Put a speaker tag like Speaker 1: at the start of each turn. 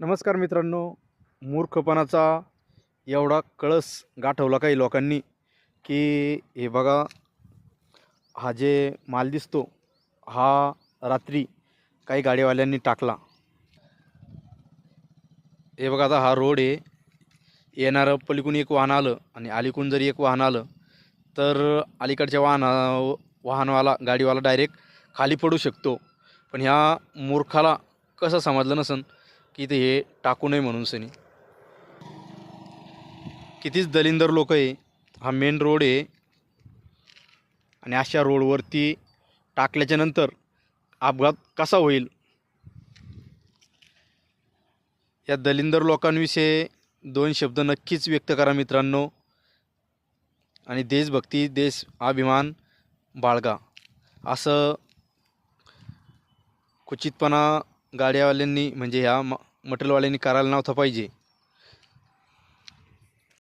Speaker 1: नमस्कार मित्रांनो. मूर्खपणाचा एवढा कळस गाठवला काही लोकांनी की हे बघा, हा जे माल दिसतो हा रात्री काही गाडीवाल्यांनी टाकला. हे बघा, आता हा रोड आहे. येणारं पलीकडून एक वाहन आलं आणि अलीकडून जरी एक वाहन आलं तर अलीकडच्या वाहनवाला गाडीवाला डायरेक्ट खाली पडू शकतो. पण ह्या मूर्खाला कसं समजलं नसन की ते हे टाकू नये म्हणून सनी. कितीच दलिंदर लोक आहे. हा मेन रोड आहे आणि अशा रोडवरती टाकल्याच्या नंतर अपघात कसा होईल. या दलिंदर लोकांविषयी दोन शब्द नक्कीच व्यक्त करा मित्रांनो, आणि देशभक्ती देश अभिमान बाळगा. असं कुचितपणा गाड्यावाल्यांनी म्हणजे ह्या मटेरियलवाल्यांनी करायला नव्हतं पाहिजे.